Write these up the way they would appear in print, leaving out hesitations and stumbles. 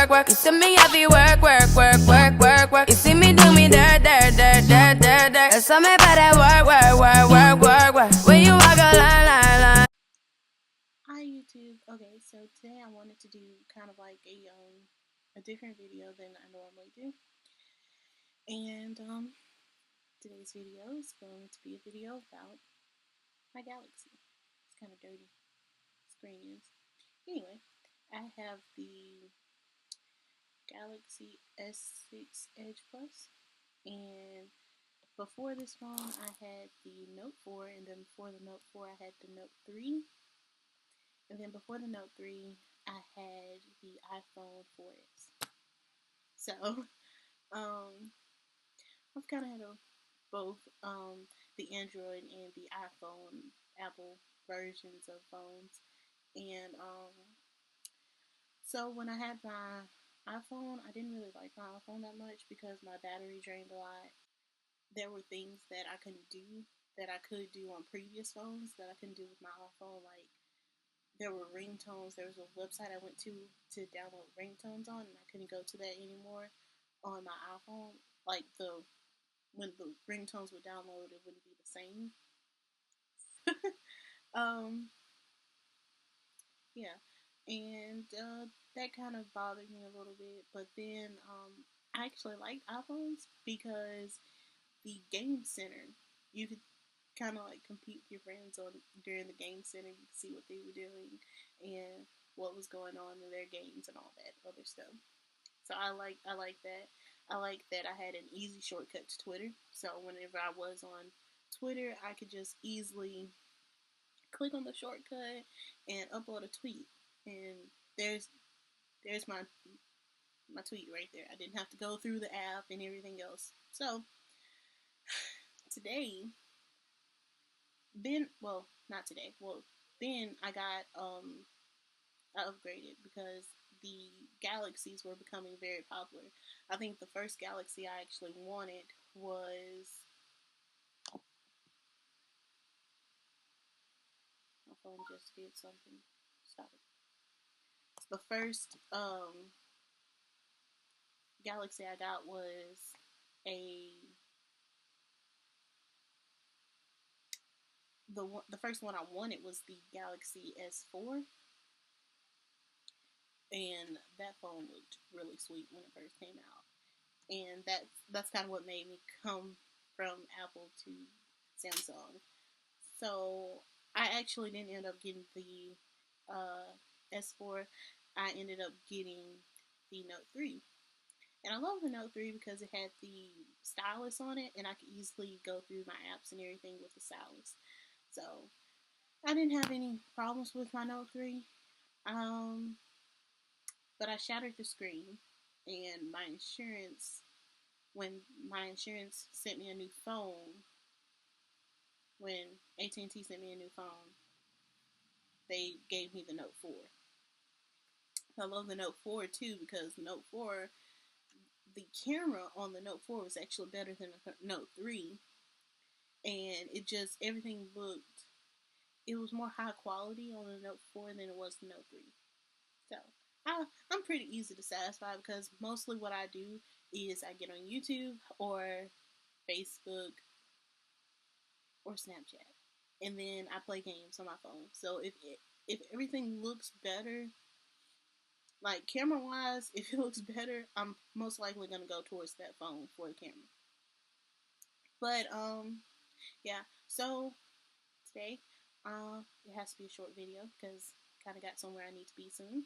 work. You see me heavy work, work, work, work, work, work. You see me do me dirt, dirt, dirt, dirt, dirt, dirt. There's something about that work, work, work, work, work, work. When you walk a line, line, line. Hi YouTube. Okay, so today I wanted to do kind of like a different video than I normally do. And today's video is going to be a video about my Galaxy. It's kind of dirty. Screen is. Anyway, I have the Galaxy S6 Edge Plus, and before this phone I had the Note 4, and then before the Note 4 I had the Note 3. And then before the Note 3, I had the iPhone 4S. So, I've kind of had both the Android and the iPhone, Apple versions of phones. And so when I had my iPhone, I didn't really like my iPhone that much because my battery drained a lot. There were things that I couldn't do that I could do on previous phones that I couldn't do with my iPhone, like there were ringtones. There was a website I went to download ringtones on, and I couldn't go to that anymore on my iPhone. Like when the ringtones would download, it wouldn't be the same. um, yeah, and that kind of bothered me a little bit. But then I actually liked iPhones because the game center, you could kind of like compete with your friends on during the game center. You could see what they were doing and what was going on in their games and all that other stuff. So I like that. I like that I had an easy shortcut to Twitter. So whenever I was on Twitter, I could just easily click on the shortcut and upload a tweet. And there's my tweet right there. I didn't have to go through the app and everything else. So today, not today. Well, then I got I upgraded because the Galaxies were becoming very popular. I think the first Galaxy I actually wanted was, my phone just did something. Stop it. The first Galaxy I got was a the first one I wanted was the Galaxy S4, and that phone looked really sweet when it first came out. And that's kind of what made me come from Apple to Samsung. So I actually didn't end up getting the S4. I ended up getting the Note 3. And I love the Note 3 because it had the stylus on it, and I could easily go through my apps and everything with the stylus. So I didn't have any problems with my Note 3. But I shattered the screen, and when my insurance sent me a new phone, when at&t sent me a new phone, they gave me the Note 4. I love the Note 4 too because the Note 4, the camera on the Note 4 was actually better than the Note 3, and everything looked, it was more high quality on the Note 4 than it was the Note 3. So I'm pretty easy to satisfy because mostly what I do is I get on YouTube or Facebook or Snapchat, and then I play games on my phone. So if everything looks better, like camera wise, if it looks better, I'm most likely gonna go towards that phone for the camera. But yeah. So today, it has to be a short video because kind of got somewhere I need to be soon.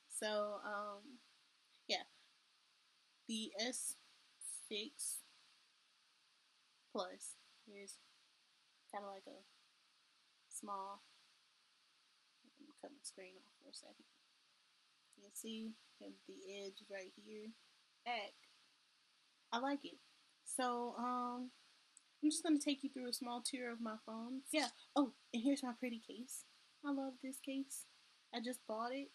So yeah, the S6 Plus is kind of like a small. Let me cut my screen off for a second. You can see the edge right here. Back. I like it. So I'm just gonna take you through a small tour of my phone. Yeah. Oh, and here's my pretty case. I love this case. I just bought it.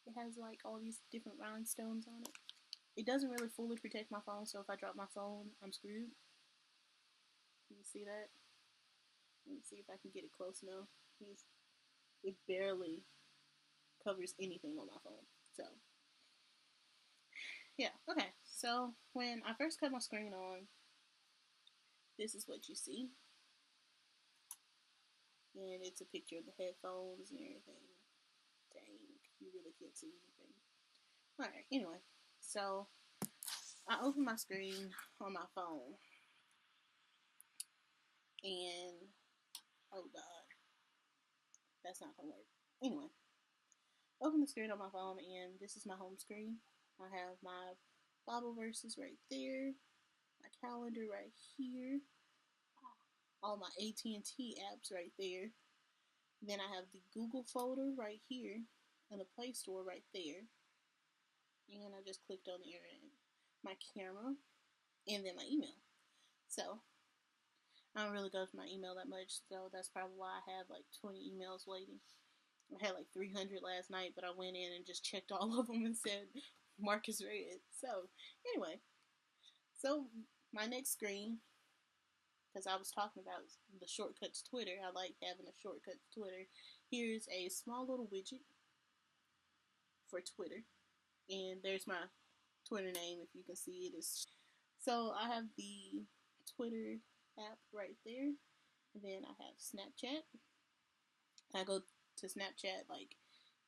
It has like all these different rhinestones on it. It doesn't really fully protect my phone, so if I drop my phone, I'm screwed. Can you see that? Let me see if I can get it close enough. It barely covers anything on my phone. So yeah, okay. So when I first cut my screen on, this is what you see. And it's a picture of the headphones and everything. Dang, you really can't see anything. Alright, anyway. So I open my screen on my phone. And, oh god, that's not gonna work. Anyway, open the screen on my phone, and this is my home screen. I have my Bible verses right there, my calendar right here, all my at&t apps right there. Then I have the Google folder right here, and the Play Store right there. And I just clicked on the internet, my camera, and then my email. So I don't really go to my email that much, so that's probably why I have like 20 emails waiting. I had like 300 last night, but I went in and just checked all of them and said Marcus read. So anyway, so my next screen, because I was talking about the shortcuts Twitter. I like having a shortcut to Twitter. Here's a small little widget for Twitter, and there's my Twitter name. If you can see it, is so I have the Twitter app right there. And then I have Snapchat. I go to Snapchat like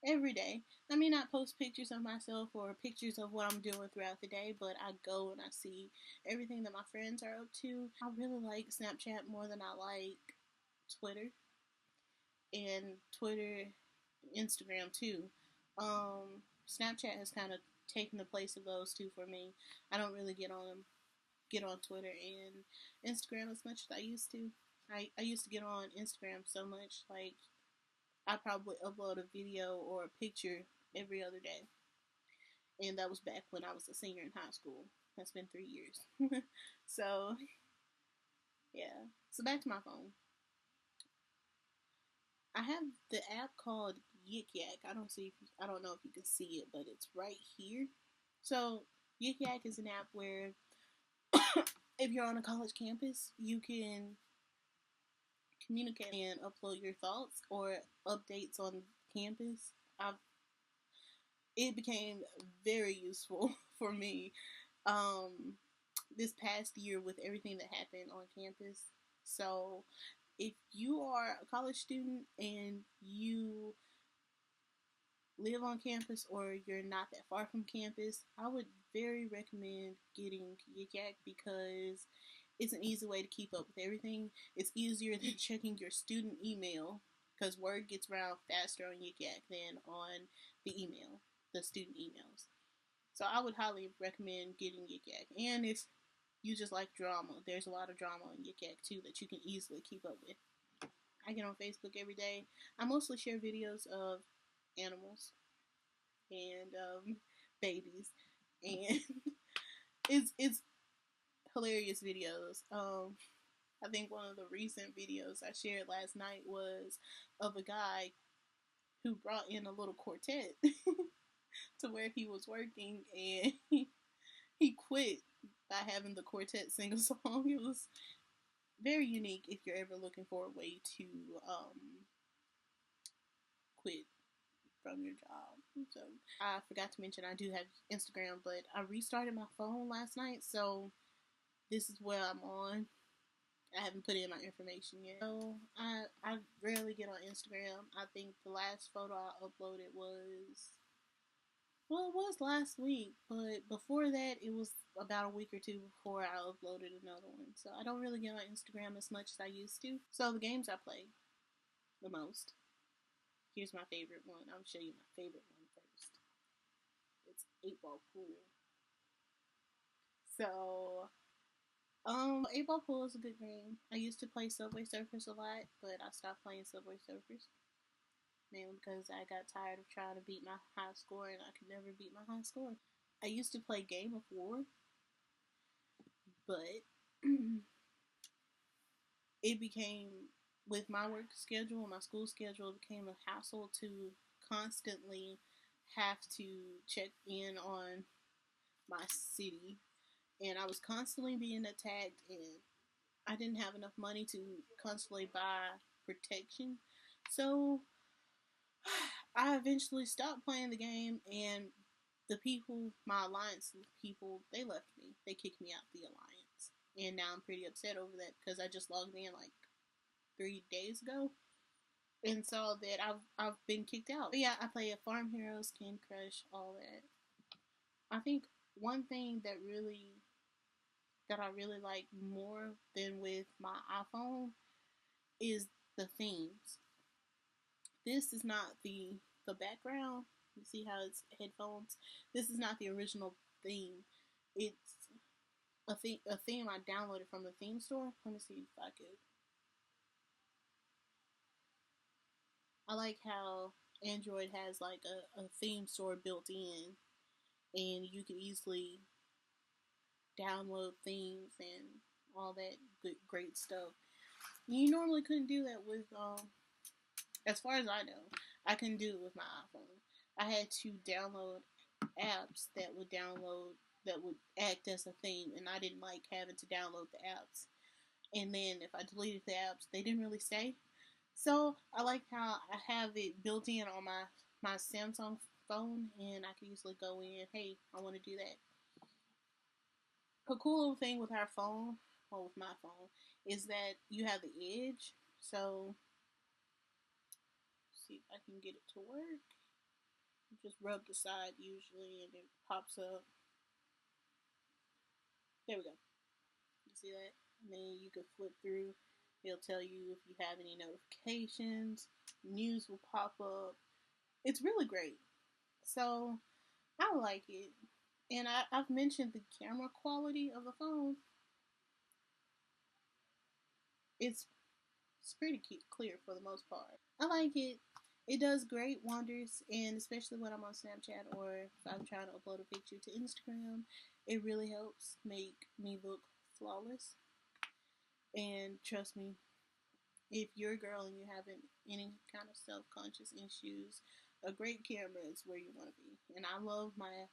every day. I may not post pictures of myself or pictures of what I'm doing throughout the day, but I go and I see everything that my friends are up to. I really like Snapchat more than I like Twitter. And Twitter, Instagram too. Snapchat has kind of taken the place of those two for me. I don't really get on Twitter and Instagram as much as I used to. I used to get on Instagram so much, like I probably upload a video or a picture every other day. And that was back when I was a senior in high school. That's been 3 years. So, yeah. So back to my phone. I have the app called Yik Yak. I don't know if you can see it, but it's right here. So Yik Yak is an app where if you're on a college campus, you can communicate and upload your thoughts or updates on campus. It became very useful for me this past year with everything that happened on campus. So if you are a college student and you live on campus or you're not that far from campus, I would very recommend getting Yik Yak because it's an easy way to keep up with everything. It's easier than checking your student email because word gets around faster on Yik Yak than on the student emails. So I would highly recommend getting Yik Yak. And if you just like drama, there's a lot of drama on Yik Yak too that you can easily keep up with. I get on Facebook every day. I mostly share videos of animals and babies, and it's hilarious videos. I think one of the recent videos I shared last night was of a guy who brought in a little quartet to where he was working, and he quit by having the quartet sing a song. It was very unique if you're ever looking for a way to quit from your job. So I forgot to mention I do have Instagram, but I restarted my phone last night, so this is where I'm on. I haven't put in my information yet. So I rarely get on Instagram. I think the last photo I uploaded was, well, it was last week, but before that, it was about a week or two before I uploaded another one. So I don't really get on Instagram as much as I used to. So the games I play the most. Here's my favorite one. I'll show you my favorite one first. It's 8-ball pool. So 8-ball pool is a good game. I used to play Subway Surfers a lot, but I stopped playing Subway Surfers. Mainly because I got tired of trying to beat my high score, and I could never beat my high score. I used to play Game of War, but it became, with my work schedule and my school schedule, it became a hassle to constantly have to check in on my city. And I was constantly being attacked, and I didn't have enough money to constantly buy protection. So I eventually stopped playing the game, and the people, my alliance people, they left me. They kicked me out the alliance. And now I'm pretty upset over that because I just logged in like 3 days ago and saw that I've been kicked out. But yeah, I play a Farm Heroes, Candy Crush, all that. I think one thing that I really like more than with my iPhone is the themes. This is not the background. You see how it's headphones? This is not the original theme. It's a theme I downloaded from the theme store. Let me see if I could. I like how Android has like a theme store built in, and you can easily download themes and all that good, great stuff. You normally couldn't do that with, as far as I know, I couldn't do it with my iPhone. I had to download apps that would act as a theme, and I didn't like having to download the apps. And then if I deleted the apps, they didn't really stay. So I like how I have it built in on my Samsung phone, and I can easily go in. Hey, I want to do that. A cool little thing with our phone, or with my phone, is that you have the edge. So see if I can get it to work. You just rub the side usually, and it pops up. There we go. You see that? And then you can flip through. It'll tell you if you have any notifications. News will pop up. It's really great. So I like it. And I've mentioned the camera quality of the phone. It's pretty clear for the most part. I like it. It does great wonders, and especially when I'm on Snapchat or if I'm trying to upload a picture to Instagram, it really helps make me look flawless. And trust me, if you're a girl and you're having any kind of self-conscious issues, a great camera is where you want to be. And I love my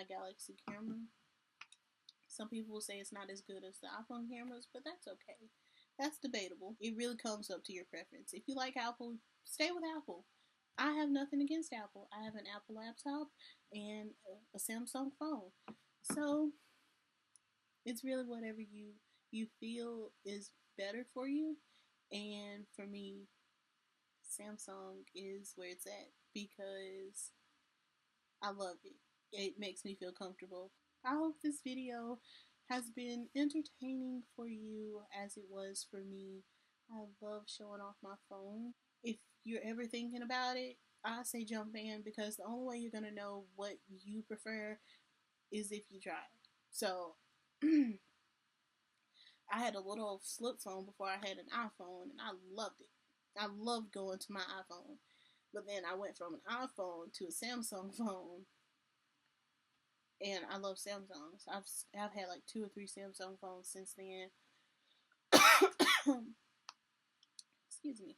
Galaxy camera. Some people will say it's not as good as the iPhone cameras, but that's okay. That's debatable. It really comes up to your preference. If you like Apple, stay with Apple. I have nothing against Apple. I have an Apple laptop and a Samsung phone. So it's really whatever you feel is better for you. And for me, Samsung is where it's at because I love it. It makes me feel comfortable. I hope this video has been entertaining for you as it was for me. I love showing off my phone. If you're ever thinking about it, I say jump in because the only way you're going to know what you prefer is if you try it. So, I had a little flip phone before I had an iPhone, and I loved it. I loved going to my iPhone. But then I went from an iPhone to a Samsung phone, and I love Samsungs. I've had like 2 or 3 Samsung phones since then. Excuse me.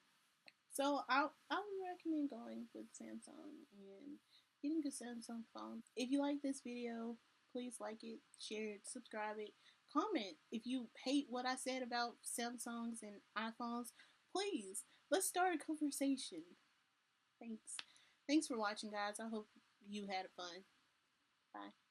So I would recommend going with Samsung and getting a Samsung phone. If you like this video, please like it, share it, subscribe it, comment. If you hate what I said about Samsungs and iPhones, please let's start a conversation. Thanks for watching, guys. I hope you had fun. Bye.